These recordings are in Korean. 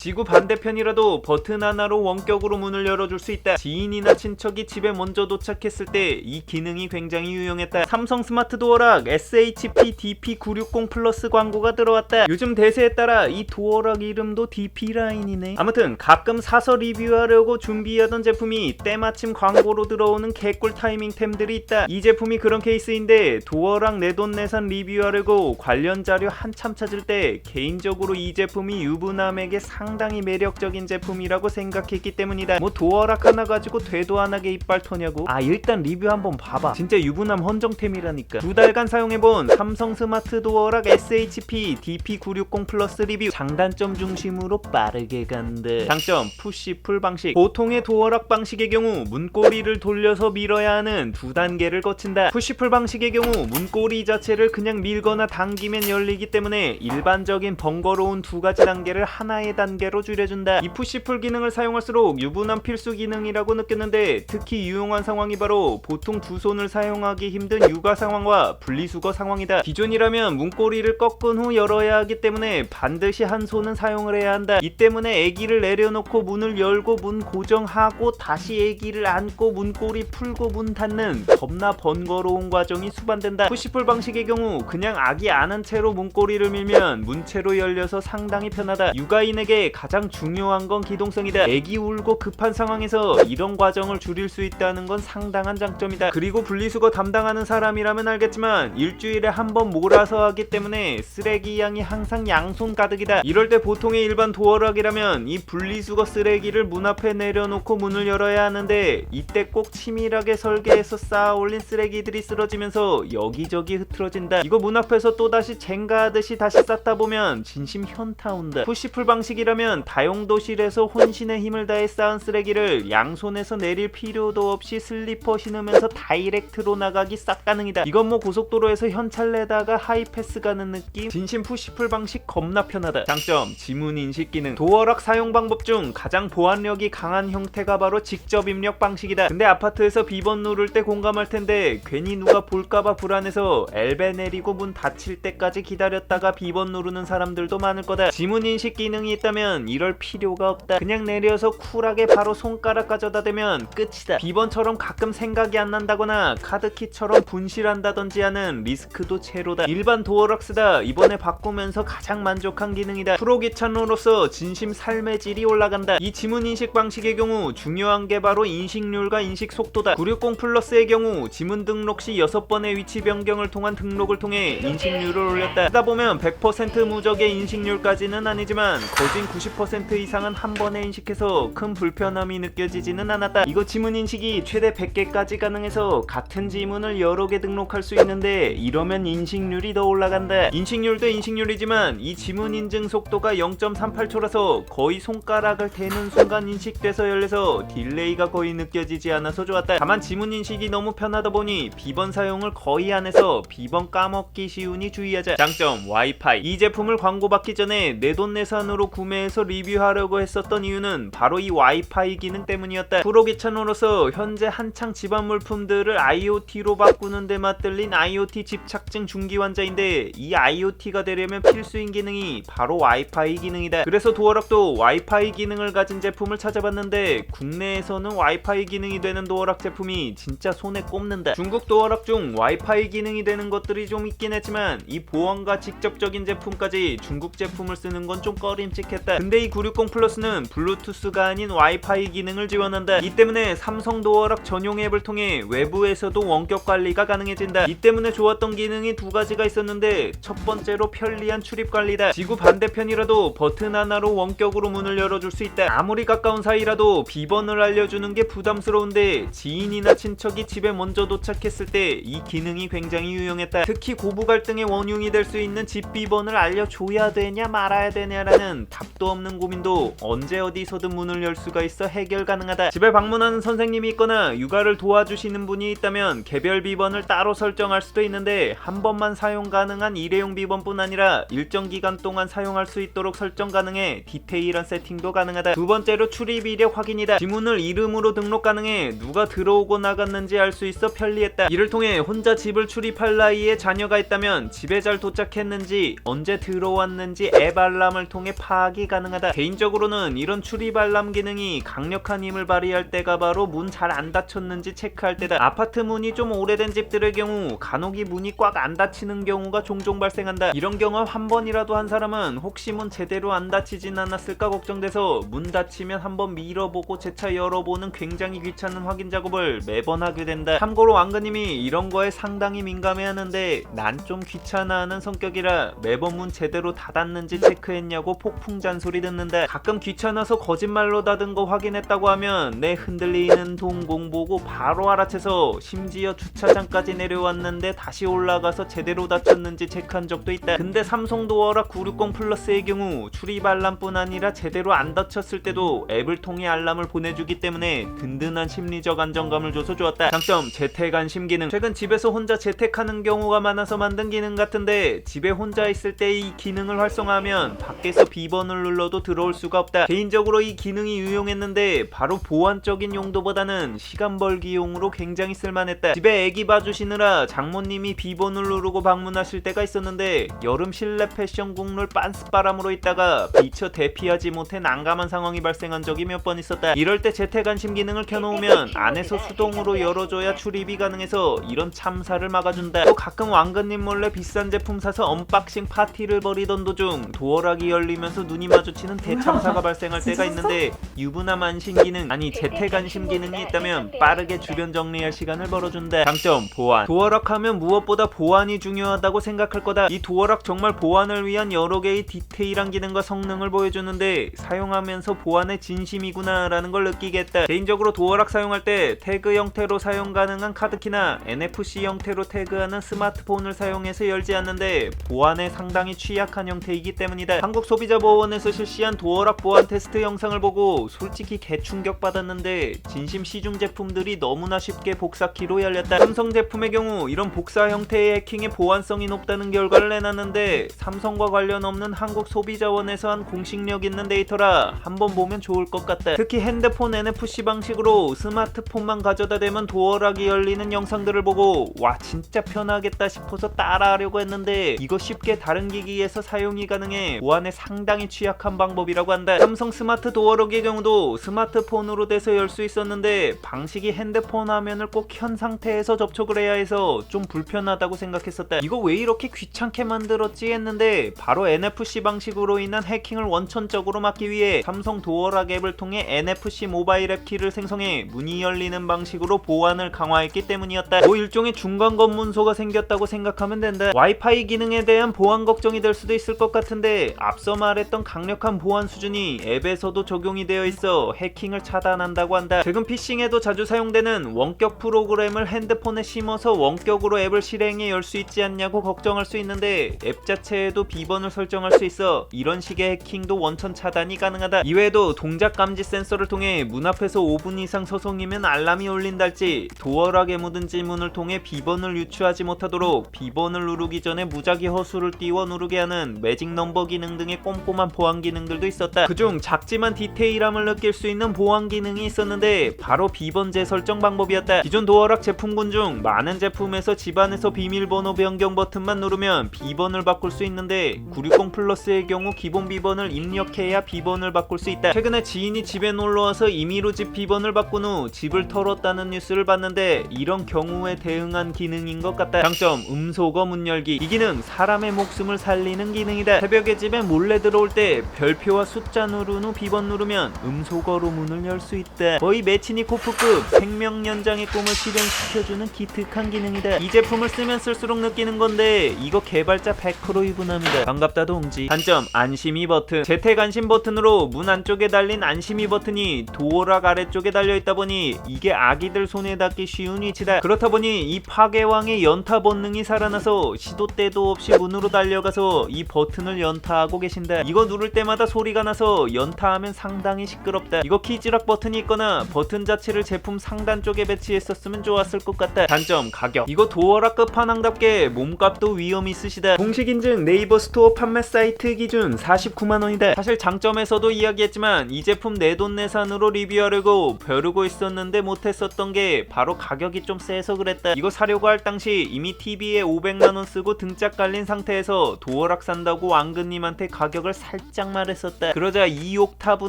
지구 반대편이라도 버튼 하나로 원격으로 문을 열어줄 수 있다. 지인이나 친척이 집에 먼저 도착했을 때 이 기능이 굉장히 유용했다. 삼성 스마트 도어락 SHP DP960 플러스 광고가 들어왔다. 요즘 대세에 따라 이 도어락 이름도 DP 라인이네. 아무튼 가끔 사서 리뷰하려고 준비하던 제품이 때마침 광고로 들어오는 개꿀 타이밍템들이 있다. 이 제품이 그런 케이스인데 도어락 내돈내산 리뷰하려고 관련 자료 한참 찾을 때 개인적으로 이 제품이 유부남에게 상당히 매력적인 제품이라고 생각했기 때문이다. 뭐 도어락 하나 가지고 되도 안 하게 이빨 터냐고? 일단 리뷰 한번 봐봐. 진짜 유부남 헌정템이라니까. 2달간 사용해본 삼성 스마트 도어락 SHP DP960 플러스 리뷰. 장단점 중심으로 빠르게 간다. 장점, 푸시풀 방식. 보통의 도어락 방식의 경우 문고리를 돌려서 밀어야 하는 두 단계를 거친다. 푸시풀 방식의 경우 문고리 자체를 그냥 밀거나 당기면 열리기 때문에 일반적인 번거로운 두 가지 단계를 하나의 단계로 줄여준다. 이 푸시풀 기능을 사용할수록 유부남 필수 기능이라고 느꼈는데 특히 유용한 상황이 바로 보통 두 손을 사용하기 힘든 육아 상황과 분리수거 상황이다. 기존이라면 문고리를 꺾은 후 열어야 하기 때문에 반드시 한 손은 사용을 해야 한다. 이 때문에 아기를 내려놓고 문을 열고 문 고정하고 다시 아기를 안고 문고리 풀고 문 닫는 겁나 번거로운 과정이 수반된다. 푸시풀 방식의 경우 그냥 아기 안은 채로 문고리를 밀면 문채로 열려서 상당히 편하다. 육아인에게 가장 중요한 건 기동성이다. 아기 울고 급한 상황에서 이런 과정을 줄일 수 있다는 건 상당한 장점이다. 그리고 분리수거 담당하는 사람이라면 알겠지만 일주일에 한 번 몰아서 하기 때문에 쓰레기 양이 항상 양손 가득이다. 이럴 때 보통의 일반 도어락이라면 이 분리수거 쓰레기를 문 앞에 내려놓고 문을 열어야 하는데 이때 꼭 치밀하게 설계해서 쌓아 올린 쓰레기들이 쓰러지면서 여기저기 흐트러진다. 이거 문 앞에서 또다시 젠가하듯이 다시 쌓다 보면 진심 현타 온다. 푸시풀 방식이라면 다용도실에서 혼신의 힘을 다해 쌓은 쓰레기를 양손에서 내릴 필요도 없이 슬리퍼 신으면서 다이렉트로 나가기 싹 가능이다. 이건 뭐 고속도로에서 현찰 내다가 하이패스 가는 느낌? 진심 푸시풀 방식 겁나 편하다. 장점, 지문 인식 기능. 도어락 사용 방법 중 가장 보안력이 강한 형태가 바로 직접 입력 방식이다. 근데 아파트에서 비번 누를 때 공감할 텐데 괜히 누가 볼까봐 불안해서 엘베 내리고 문 닫힐 때까지 기다렸다가 비번 누르는 사람들도 많을 거다. 지문 인식 기능이 있다면 이럴 필요가 없다. 그냥 내려서 쿨하게 바로 손가락 가져다 대면 끝이다. 비번처럼 가끔 생각이 안 난다거나 카드키처럼 분실한다든지 하는 리스크도 제로다. 일반 도어락 쓰다 이번에 바꾸면서 가장 만족한 기능이다. 프로 기찬로로서 진심 삶의 질이 올라간다. 이 지문 인식 방식의 경우 중요한 게 바로 인식률과 인식 속도다. 960 플러스의 경우 지문 등록 시 6번의 위치 변경을 통한 등록을 통해 인식률을 올렸다. 쓰다 보면 100% 무적의 인식률까지는 아니지만 거진 90% 이상은 한 번에 인식해서 큰 불편함이 느껴지지는 않았다. 이거 지문 인식이 최대 100개까지 가능해서 같은 지문을 여러 개 등록할 수 있는데 이러면 인식률이 더 올라간다. 인식률도 인식률이지만 이 지문 인증 속도가 0.38초라서 거의 손가락을 대는 순간 인식돼서 열려서 딜레이가 거의 느껴지지 않아서 좋았다. 다만 지문 인식이 너무 편하다 보니 비번 사용을 거의 안 해서 비번 까먹기 쉬우니 주의하자. 장점, 와이파이. 이 제품을 광고받기 전에 내돈내산으로 구매해서 리뷰하려고 했었던 이유는 바로 이 와이파이 기능 때문이었다. 프로기찬으로서 현재 한창 집안 물품들을 IoT로 바꾸는 데 맞들린 IoT 집착증 중기 환자인데 이 IoT가 되려면 필수인 기능이 바로 와이파이 기능이다. 그래서 도어락도 와이파이 기능을 가진 제품을 찾아봤는데 국내에서는 와이파이 기능이 되는 도어락 제품이 진짜 손에 꼽는다. 중국 도어락 중 와이파이 기능이 되는 것들이 좀 있긴 했지만 이 보안과 직접적인 제품까지 중국 제품을 쓰는 건 좀 꺼림칙했다. 근데 이 960 플러스는 블루투스가 아닌 와이파이 기능을 지원한다. 이 때문에 삼성 도어락 전용 앱을 통해 외부에서도 원격 관리가 가능해진다. 이 때문에 좋았던 기능이 두 가지가 있었는데 첫 번째로 편리한 출입 관리다. 지구 반대편이라도 버튼 하나로 원격으로 문을 열어줄 수 있다. 아무리 가까운 사이라도 비번을 알려주는 게 부담스러운데 지인이나 친척이 집에 먼저 도착했을 때 이 기능이 굉장히 유용했다. 특히 고부 갈등의 원흉이 될 수 있는 집 비번을 알려줘야 되냐 말아야 되냐라는 답도 없는 고민도 언제 어디서든 문을 열 수가 있어 해결 가능하다. 집에 방문하는 선생님이 있거나 육아를 도와주시는 분이 있다면 개별 비번을 따로 설정할 수도 있는데 한 번만 사용 가능한 일회용 비번뿐 아니라 일정 기간 동안 사용할 수 있도록 설정 가능해 디테일한 세팅도 가능하다. 두 번째로 출입 이력 확인이다. 지문을 이름으로 등록 가능해 누가 들어오고 나갔는지 알 수 있어 편리했다. 이를 통해 혼자 집을 출입할 나이에 자녀가 있다면 집에 잘 도착했는지 언제 들어왔는지 앱 알람을 통해 파악이 가능하다. 개인적으로는 이런 출입 알람 기능이 강력한 힘을 발휘할 때가 바로 문 잘 안 닫혔는지 체크할 때다. 아파트 문이 좀 오래된 집들의 경우 간혹 이 문이 꽉 안 닫히는 경우가 종종 발생한다. 이런 경험 한 번이라도 한 사람은 혹시 문 제대로 안 닫히진 않았을까 걱정돼서 문 닫히면 한번 밀어보고 재차 열어보는 굉장히 귀찮은 확인 작업을 매번 하게 된다. 참고로 왕그님이 이런 거에 상당히 민감해하는데 난 좀 귀찮아하는 성격이라 매번 문 제대로 닫았는지 체크했냐고 폭풍 잔소리 듣는다. 가끔 귀찮아서 거짓말로 닫은 거 확인했다고 하면 내 흔들리는 동공 보고 바로 알아채서 심지어 주차장까지 내려왔는데 다시 올라가서 제대로 닫혔는지 체크한 적도 있다. 근데 삼성 도어락 960 플러스의 경우 출입 알람뿐 아니라 제대로 안 닫혔을 때도 앱을 통해 알람을 보내주기 때문에 든든한 심리적 안정감을 줘서 좋았다. 장점, 재택 안심 기능. 최근 집에서 혼자 재택하는 경우가 많아서 만든 기능 같은데 집에 혼자 있을 때 이 기능을 활성화하면 밖에서 비번을 눌러도 들어올 수가 없다. 개인적으로 이 기능이 유용했는데 바로 보안적인 용도보다는 시간 벌기용으로 굉장히 쓸만했다. 집에 애기 봐주시느라 장모님이 비번을 누르고 방문하실 때가 있었는데 여름 실내 패션 국룰 빤스바람으로 있다가 미처 대피하지 못해 난감한 상황이 발생한 적이 몇 번 있었다. 이럴 때 재택 안심 기능을 켜놓으면 안에서 수동으로 열어줘야 출입이 가능해서 이런 참사를 막아준다. 또 가끔 왕건님 몰래 비싼 제품 사서 언박싱 파티를 벌이던 도중 도어락이 열리면서 눈이 마주치는 대참사가 발생할 때가 있는데 유부남 안심 기능, 아니 재택 안심 기능이 있다면 빠르게 주변 정리할 시간을 벌어준다. 장점, 보안. 도어락 하면 무엇보다 보안이 중요하다고 생각할 거다. 이 도어락 정말 보안을 위한 여러 개의 디테일한 기능과 성능을 보여주는데 사용하면서 보안의 진심이구나 라는 걸 느끼게 했다. 개인적으로 도어락 사용할 때 태그 형태로 사용 가능한 카드키나 NFC 형태로 태그하는 스마트폰을 사용해서 열지 않는데 보안에 상당히 취약한 형태이기 때문이다. 한국소비자보호원에서 실시한 도어락 보안 테스트 영상을 보고 솔직히 개충격 받았는데 진심 시중 제품들이 너무나 쉽게 복사키로 열렸다. 삼성 제품의 경우 이런 복사 형태의 해킹의 보안성이 높다는 결과를 내놨는데 삼성과 관련 없는 한국소비자원에서 한 공식력 있는 데이터라 한번 보면 좋을 것 같다. 특히 핸드폰 NFC 방식으로 스마트폰만 가져다 대면 도어락이 열리는 영상들을 보고 와 진짜 편하겠다 싶어서 따라하려고 했는데 이거 쉽게 다른 기기에서 사용이 가능해 보안에 상당히 취약한 방법이라고 한다. 삼성 스마트 도어락의 경우도 스마트폰으로 돼서 열 수 있었는데 방식이 핸드폰 화면을 꼭 켠 상태에서 접촉을 해야 해서 좀 불편하다고 생각했었다. 이거 왜 이렇게 귀찮게 만들었지 했는데 바로 NFC 방식으로 인한 해킹을 원천적으로 막기 위해 삼성 도어락 앱을 통해 NFC 모바일 앱 키를 생성해 문이 열리는 방식으로 보안을 강화했기 때문이었다. 뭐 일종의 중간 검문소가 생겼다고 생각하면 된다. 와이파이 기능에 대한 보안 걱정이 될 수도 있을 것 같은데 앞서 말했던 강력한 보안 수준이 앱에서도 적용이 되어 있어 해킹을 차단한다고 한다. 최근 피싱에도 자주 사용되는 원격 프로그램을 핸드폰에 심어서 원격으로 앱을 실행해 열 수 있지 않냐고 걱정할 수 있는데 앱 자체에도 비번을 설정할 수 있어 이런 식의 해킹도 원천 차단이 가능하다. 이외에도 동작 감지 센서를 통해 문 앞에서 5분 이상 서성이면 알람이 울린달지, 도어락에 묻은 지문을 통해 비번을 유추하지 못하도록 비번을 누르기 전에 무작위 허수를 띄워 누르게 하는 매직 넘버 기능 등의 꼼꼼한 보안 기능들도 있었다. 그중 작지만 디테일함을 느낄 수 있는 보안 기능이 있었는데 바로 비번 재설정 방법이었다. 기존 도어락 제품군 중 많은 제품에서 집안에서 비밀번호 변경 버튼만 누르면 비번을 바꿀 수 있는데 960 플러스의 경우 기본 비번을 입력해야 비번을 바꿀 수 있다. 최근에 지인이 집에 놀러와서 임의로 집 비번을 바꾼 후 집을 털었다는 뉴스를 봤는데 이런 경우에 대응한 기능인 것 같다. 장점, 음소거 문 열기. 이 기능 사람의 목숨을 살리는 기능이다. 새벽에 집에 몰래 들어올 때 별표와 숫자 누른 후 비번 누르면 음소거로 문을 열 수 있다. 거의 매치니코프급 생명 연장의 꿈을 실현시켜주는 기특한 기능이다. 이 제품을 쓰면 쓸수록 느끼는 건데 이거 개발자 100% 유부남이다. 반갑다 동지. 단점, 안심이 버튼. 재택 안심 버튼으로 문 안쪽에 달린 안심이 버튼이 도어락 아래쪽에 달려있다 보니 이게 아기들 손에 닿기 쉬운 위치다. 그렇다 보니 이 파괴왕의 연타 본능이 살아나서 시도 때도 없이 문으로 달려가서 이 버튼을 연타하고 계신다. 이거 누를 때마다 소리가 나서 연타하면 상당히 시끄럽다. 이거 키즈락 버튼이 있거나 버튼 자체를 제품 상단 쪽에 배치했었으면 좋았을 것 같다. 단점, 가격. 이거 도어락 끝판왕답게 몸값도 위험이 있으시다. 공식 인증 네이버 스토어 판매 사이트 기준 49만원이다. 사실 장점에서도 이야기했지만 이 제품 내돈내산으로 리뷰하려고 벼르고 있었는데 못했었던 게 바로 가격이 좀 세서 그랬다. 이거 사려고 할 당시 이미 TV에 500만원 쓰고 등짝 깔린 상태에서 도어락 산다고 왕근님한테 가격을 살짝 살짝 말했었다. 그러자 이옥타브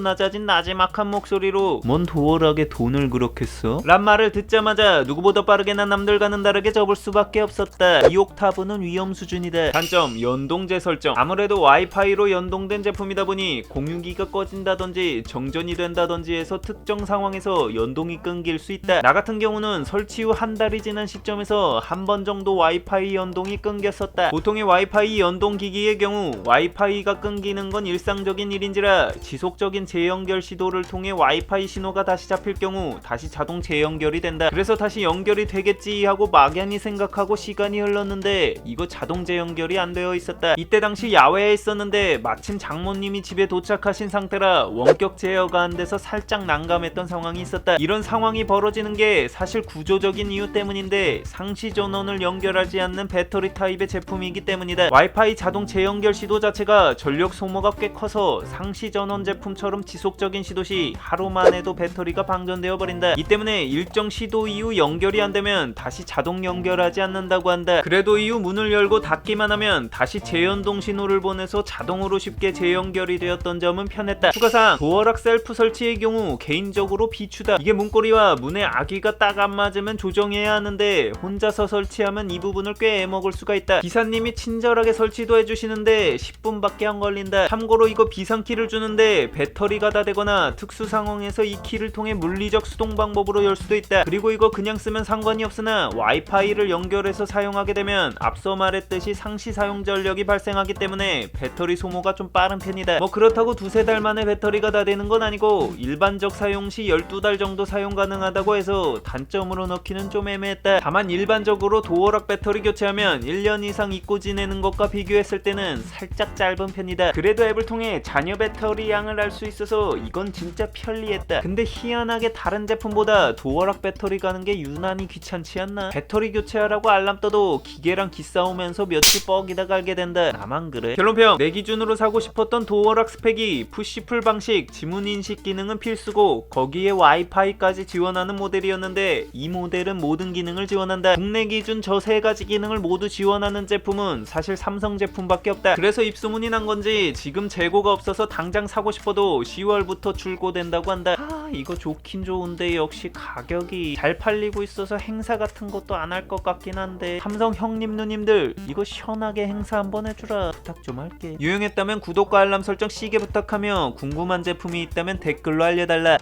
낮아진 나지막한 목소리로 뭔 도어락에 돈을 그렇게 써? 란 말을 듣자마자 누구보다 빠르게나 남들과는 다르게 접을 수밖에 없었다. 이옥타브는 위험 수준이다. 단점, 연동제 설정. 아무래도 와이파이로 연동된 제품이다 보니 공유기가 꺼진다든지 정전이 된다든지 해서 특정 상황에서 연동이 끊길 수 있다. 나 같은 경우는 설치 후 한 달이 지난 시점에서 한 번 정도 와이파이 연동이 끊겼었다. 보통의 와이파이 연동 기기의 경우 와이파이가 끊기는 건 일상적인 일인지라 지속적인 재연결 시도를 통해 와이파이 신호가 다시 잡힐 경우 다시 자동 재연결이 된다. 그래서 다시 연결이 되겠지 하고 막연히 생각하고 시간이 흘렀는데 이거 자동 재연결이 안 되어 있었다. 이때 당시 야외에 있었는데 마침 장모님이 집에 도착하신 상태라 원격 제어가 안 돼서 살짝 난감했던 상황이 있었다. 이런 상황이 벌어지는 게 사실 구조적인 이유 때문인데 상시 전원을 연결하지 않는 배터리 타입의 제품이기 때문이다. 와이파이 자동 재연결 시도 자체가 전력 소모가 꽤 커서 상시 전원 제품처럼 지속적인 시도 시 하루만 해도 배터리가 방전되어 버린다. 이 때문에 일정 시도 이후 연결이 안 되면 다시 자동 연결하지 않는다고 한다. 그래도 이후 문을 열고 닫기만 하면 다시 재연동 신호를 보내서 자동으로 쉽게 재연결이 되었던 점은 편했다. 추가사항, 도어락 셀프 설치의 경우 개인적으로 비추다. 이게 문고리와 문의 아기가 딱 안 맞으면 조정해야 하는데 혼자서 설치하면 이 부분을 꽤 애먹을 수가 있다. 기사님이 친절하게 설치도 해주시는데 10분밖에 안 걸린다. 참고로 이거 비상키를 주는데 배터리가 다 되거나 특수 상황에서 이 키를 통해 물리적 수동 방법으로 열 수도 있다. 그리고 이거 그냥 쓰면 상관이 없으나 와이파이를 연결해서 사용하게 되면 앞서 말했듯이 상시 사용 전력이 발생하기 때문에 배터리 소모가 좀 빠른 편이다. 뭐 그렇다고 두세 달 만에 배터리가 다 되는 건 아니고 일반적 사용 시 12달 정도 사용 가능하다고 해서 단점으로 넣기는 좀 애매했다. 다만 일반적으로 도어락 배터리 교체하면 1년 이상 잊고 지내는 것과 비교했을 때는 살짝 짧은 편이다. 그래도 앱을 통해 잔여 배터리 양을 알 수 있어서 이건 진짜 편리했다. 근데 희한하게 다른 제품보다 도어락 배터리 가는 게 유난히 귀찮지 않나? 배터리 교체하라고 알람 떠도 기계랑 기싸우면서 며칠 뻑이다 갈게 된다. 나만 그래? 결론평, 내 기준으로 사고 싶었던 도어락 스펙이 푸시풀 방식, 지문 인식 기능은 필수고 거기에 와이파이까지 지원하는 모델이었는데 이 모델은 모든 기능을 지원한다. 국내 기준 저 세 가지 기능을 모두 지원하는 제품은 사실 삼성 제품밖에 없다. 그래서 입소문이 난 건지 지금 재고가 없어서 당장 사고 싶어도 10월부터 출고된다고 한다. 이거 좋긴 좋은데 역시 가격이 잘 팔리고 있어서 행사 같은 것도 안 할 것 같긴 한데 삼성 형님 누님들 이거 시원하게 행사 한번 해주라. 부탁 좀 할게. 유용했다면 구독과 알람 설정 시계 부탁하며 궁금한 제품이 있다면 댓글로 알려달라.